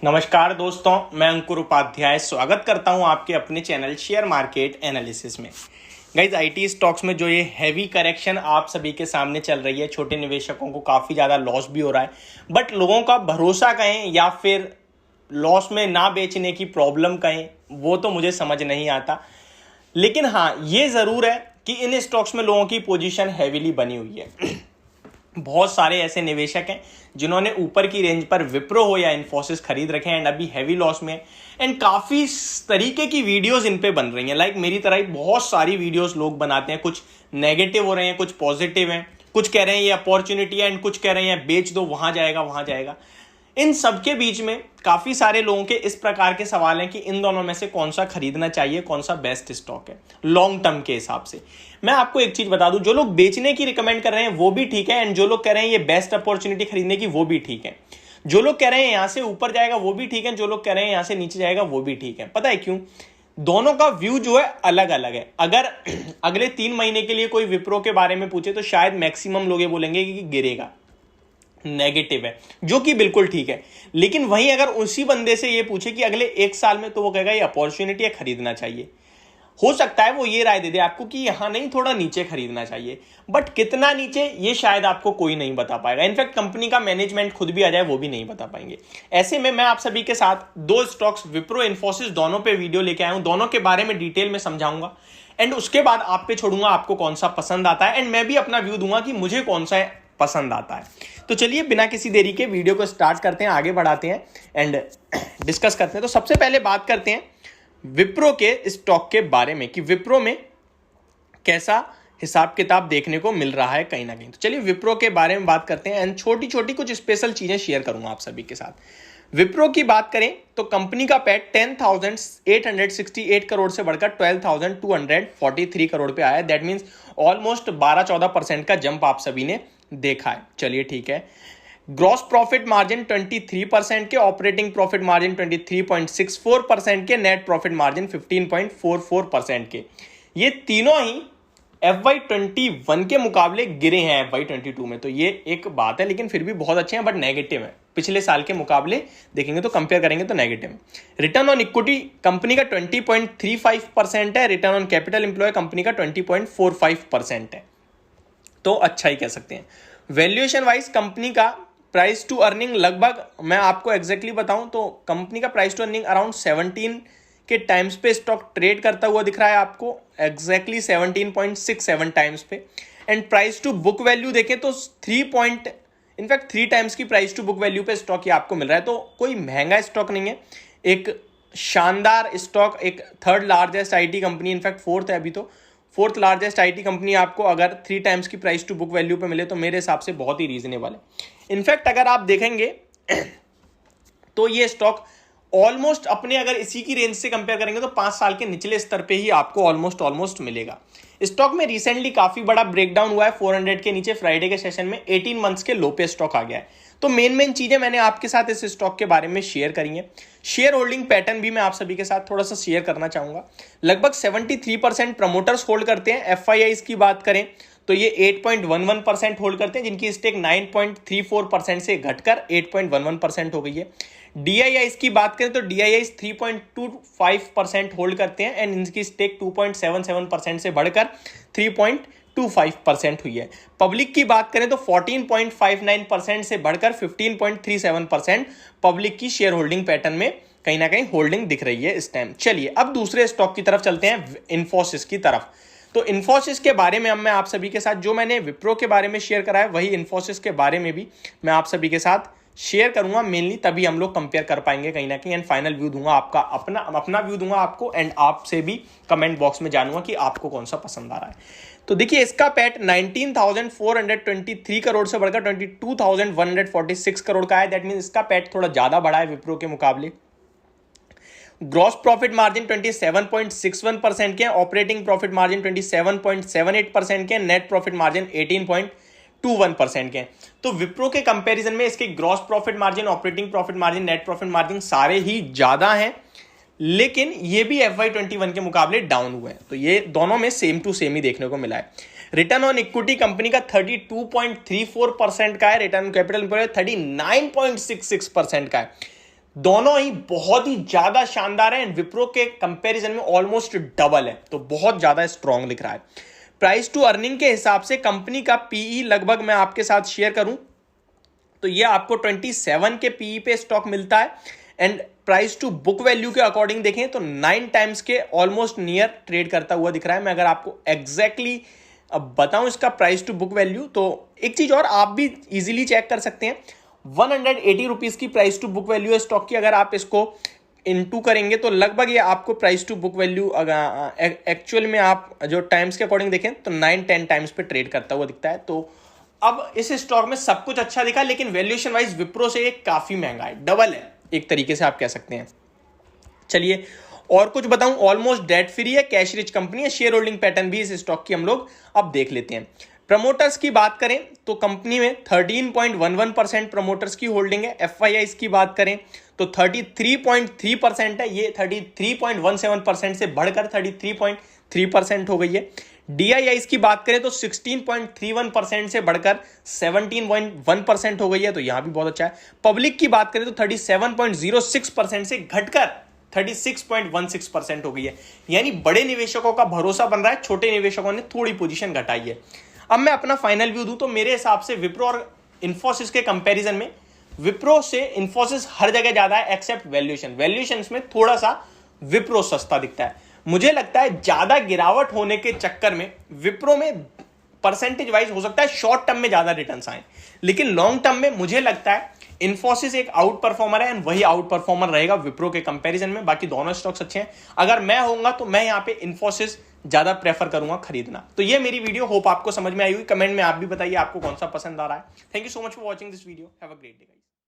नमस्कार दोस्तों, मैं अंकुर उपाध्याय स्वागत करता हूं आपके अपने चैनल शेयर मार्केट एनालिसिस में। गाइज, आईटी स्टॉक्स में जो ये हैवी करेक्शन आप सभी के सामने चल रही है, छोटे निवेशकों को काफ़ी ज़्यादा लॉस भी हो रहा है। बट लोगों का भरोसा कहें या फिर लॉस में ना बेचने की प्रॉब्लम कहें, वो तो मुझे समझ नहीं आता। लेकिन हाँ, ये ज़रूर है कि इन स्टॉक्स में लोगों की पोजीशन हैवीली बनी हुई है। बहुत सारे ऐसे निवेशक हैं जिन्होंने ऊपर की रेंज पर विप्रो हो या इन्फोसिस खरीद रखे हैं एंड अभी हैवी लॉस में है। एंड काफ़ी तरीके की वीडियोस इन पे बन रही हैं। लाइक मेरी तरह ही बहुत सारी वीडियोस लोग बनाते हैं। कुछ नेगेटिव हो रहे हैं, कुछ पॉजिटिव हैं, कुछ कह रहे हैं ये अपॉर्चुनिटी है एंड कुछ कह रहे हैं बेच दो, वहां जाएगा वहां जाएगा। इन सबके बीच में काफी सारे लोगों के इस प्रकार के सवाल हैं कि इन दोनों में से कौन सा खरीदना चाहिए, कौन सा बेस्ट स्टॉक है लॉन्ग टर्म के हिसाब से। मैं आपको एक चीज बता दूं, जो लोग बेचने की रिकमेंड कर रहे हैं वो भी ठीक है एंड जो लोग कह रहे हैं ये बेस्ट अपॉर्चुनिटी खरीदने की वो भी ठीक है। जो लोग कह रहे हैं यहां से ऊपर जाएगा वो भी ठीक है, जो लोग कह रहे हैं यहां से नीचे जाएगा वो भी ठीक है। पता है क्यों? दोनों का व्यू जो है अलग अलग है। अगर अगले 3 महीने के लिए कोई विप्रो के बारे में पूछे तो शायद मैक्सिमम लोग ये बोलेंगे कि गिरेगा, नेगेटिव है, जो कि बिल्कुल ठीक है। लेकिन वहीं अगर उसी बंदे से ये पूछे कि अगले 1 साल में, तो वो कहेगा ये अपॉर्चुनिटी है, खरीदना चाहिए। हो सकता है वो ये राय दे दे आपको कि यहां नहीं, थोड़ा नीचे खरीदना चाहिए। बट कितना नीचे ये शायद आपको कोई नहीं बता पाएगा। इनफैक्ट कंपनी का मैनेजमेंट खुद भी आ जाए वो भी नहीं बता पाएंगे। ऐसे में मैं आप सभी के साथ 2 स्टॉक्स विप्रो इन्फोसिस दोनों पे वीडियो लेके आया हूं। दोनों के बारे में डिटेल में समझाऊंगा एंड उसके बाद आप पे छोड़ूंगा आपको कौन सा पसंद आता है एंड मैं भी अपना व्यू दूंगा कि मुझे कौन सा पसंद आता है। तो चलिए बिना किसी देरी के वीडियो को स्टार्ट करते हैं, आगे बढ़ाते हैं एंड डिस्कस करते हैं। तो सबसे पहले बात करते हैं विप्रो के स्टॉक के बारे में कि विप्रो में कैसा हिसाब किताब देखने को मिल रहा है कहीं ना कहीं। तो चलिए विप्रो के बारे में बात करते हैं एंड छोटी छोटी कुछ स्पेशल चीजें शेयर करूंगा आप सभी के साथ। विप्रो की बात करें तो कंपनी का पैट 10,868 करोड़ से बढ़कर 12,243 करोड़ पे आया है। दैट मीन्स ऑलमोस्ट 12-14% का जंप आप सभी ने देखा है। चलिए ठीक है। ग्रॉस प्रॉफिट मार्जिन 23% के, ऑपरेटिंग प्रॉफिट मार्जिन 23.64% के, नेट प्रॉफिट मार्जिन 15.44% के। ये तीनों ही FY21 के मुकाबले गिरे हैं FY22 में। तो ये एक बात है, लेकिन फिर भी बहुत अच्छे हैं, बट नेगेटिव है। पिछले साल के मुकाबले देखेंगे तो कंपेयर करेंगे तो नेगेटिव है। रिटर्न ऑन इक्विटी कंपनी का 20.35% है। Return on capital employ company का 20.45% है। तो अच्छा ही कह सकते हैं। वैल्यूएशन वाइज कंपनी का प्राइस टू अर्निंग लगभग, मैं आपको एग्जैक्टली बताऊं तो कंपनी का प्राइस टू अर्निंग अराउंड 17 के टाइम्स पे स्टॉक ट्रेड करता हुआ दिख रहा है आपको, एग्जैक्टली 17.67 टाइम्स पे। And price to book value देखें तो 3 टाइम्स की प्राइस टू बुक वैल्यू पे स्टॉक ये आपको मिल रहा है। तो कोई महंगा स्टॉक नहीं है, एक शानदार स्टॉक, एक 3rd largest IT company, in fact 4th है अभी तो, 4th लार्जेस्ट आईटी कंपनी आपको अगर 3 टाइम्स की प्राइस टू बुक वैल्यू पे मिले तो मेरे हिसाब से बहुत ही रीजनेबल है। इनफैक्ट अगर आप देखेंगे तो ये स्टॉक ऑलमोस्ट अपने, अगर इसी की रेंज से कंपेयर करेंगे तो 5 साल के निचले स्तर पे ही आपको ऑलमोस्ट मिलेगा। स्टॉक में रिसेंटली काफी बड़ा ब्रेकडाउन हुआ है 400 के नीचे। फ्राइडे के सेशन में 18 मंथ्स के लो पे स्टॉक आ गया है। तो मेन चीजें मैंने आपके साथ इस स्टॉक के बारे में शेयर करी है। शेयर होल्डिंग पैटर्न भी मैं आप सभी के साथ थोड़ा सा शेयर करना चाहूंगा। लगभग 73% प्रमोटर्स होल्ड करते हैं। FIIs की बात करें तो ये 8.11% होल्ड करते हैं, जिनकी स्टेक 9.34% से घटकर 8.11% हो गई है। DIIs की बात करें तो DIIs 3.25% होल्ड करते हैं एंड इनकी स्टेक 2.77% से बढ़कर 3.25% हुई है। पब्लिक की बात करें तो 14.59% से बढ़कर 15.37% पब्लिक की शेयर होल्डिंग पैटर्न में कहीं ना कहीं होल्डिंग दिख रही है इस टाइम। चलिए अब दूसरे स्टॉक की तरफ चलते हैं, इन्फोसिस की तरफ। तो इन्फोसिस के बारे में अब मैं आप सभी के साथ, जो मैंने विप्रो के बारे में शेयर करा है वही इन्फोसिस के बारे में भी मैं आप सभी के साथ शेयर करूंगा मेनली, तभी हम लोग कंपेयर कर पाएंगे कहीं ना कहीं एंड फाइनल व्यू दूंगा आपका, अपना व्यू दूंगा आपको एंड आपसे भी कमेंट बॉक्स में जानूंगा कि आपको कौन सा पसंद आ रहा है। तो देखिए इसका पैट 19,423 करोड़ से बढ़कर 22,146 करोड़ का है। दैट मीन इसका पैट थोड़ा ज्यादा बड़ा है विप्रो के मुकाबले। ग्रॉस प्रॉफिट मार्जिन 27.61% के, ऑपरेटिंग प्रॉफिट मार्जिन 27.78% के, नेट प्रॉफिट मार्जिन 18.21% के। तो विप्रो के कंपैरिजन में इसके gross profit margin, operating profit margin, net profit margin सारे ही ज्यादा हैं, लेकिन ये भी FY21 के मुकाबले डाउन हुए हैं। तो ये दोनों में सेम टू सेम ही देखने को मिला है। रिटर्न ऑन इक्विटी कंपनी का 32.34% का है। रिटर्न ऑन कैपिटल एम्प्लॉयड 39.66% का है। दोनों ही बहुत ही ज्यादा शानदार है एंड विप्रो के कंपैरिजन में ऑलमोस्ट डबल है, तो बहुत ज्यादा स्ट्रॉन्ग दिख रहा है। प्राइस टू अर्निंग के हिसाब से कंपनी का पीई लगभग मैं आपके साथ शेयर करूं तो ये आपको 27 के पीई पे स्टॉक मिलता है and price to book value के अकॉर्डिंग देखें तो 9 टाइम्स के ऑलमोस्ट नियर ट्रेड करता हुआ दिख रहा है। मैं अगर आपको एग्जैक्टली अब बताऊं इसका प्राइस टू बुक वैल्यू, तो एक चीज और आप भी इजीली चेक कर सकते हैं, 180 रुपीज की प्राइस टू बुक वैल्यू है स्टॉक की। अगर आप इसको इनटू करेंगे तो लगभग ये आपको price to book value actual में आप जो टाइम्स के अकॉर्डिंग देखें तो 9-10 टाइम्स पे ट्रेड करता हुआ दिखता है। तो अब इस स्टॉक में सब कुछ अच्छा दिखा, लेकिन वैल्यूएशन वाइज विप्रो से एक काफी महंगा है, डबल है एक तरीके से आप कह सकते हैं। चलिए और कुछ बताऊं, ऑलमोस्ट डेट फ्री है, कैश रिच कंपनी है। शेयर होल्डिंग पैटर्न भी इस स्टॉक की हम लोग अब देख लेते हैं। प्रमोटर्स की बात करें तो कंपनी में 13.11% प्रमोटर्स की होल्डिंग है। एफआईआईस की बात करें तो 33.3% है, ये 33.17% से बढ़कर 33.3% हो गई है। डीआईआईस की बात करें तो 16.31% से बढ़कर 17.1% हो गई है, तो यहां भी बहुत अच्छा है। पब्लिक की बात करें तो 37.06% से घटकर 36.16% हो गई है, यानी बड़े निवेशकों का भरोसा बन रहा है, छोटे निवेशकों ने थोड़ी पोजीशन घटाई है। अब मैं अपना फाइनल व्यू दूं तो मेरे हिसाब से विप्रो और इन्फोसिस के कंपैरिजन में विप्रो से इन्फोसिस हर जगह ज्यादा है एक्सेप्ट वैल्यूएशन में थोड़ा सा विप्रो सस्ता दिखता है। मुझे लगता है ज्यादा गिरावट होने के चक्कर में विप्रो में परसेंटेज वाइज हो सकता है शॉर्ट टर्म में ज्यादा रिटर्न्स आए, लेकिन लॉन्ग टर्म में मुझे लगता है इन्फोसिस एक आउट परफॉर्मर है एंड वही आउट परफॉर्मर रहेगा विप्रो के कंपैरिजन में। बाकी दोनों स्टॉक्स अच्छे हैं, अगर मैं होऊंगा तो मैं यहाँ पे इन्फोसिस ज्यादा प्रेफर करूंगा खरीदना। तो ये मेरी वीडियो, होप आपको समझ में आई हुई। कमेंट में आप भी बताइए आपको कौन सा पसंद आ रहा है। Thank you so much for watching this video, have a great day guys.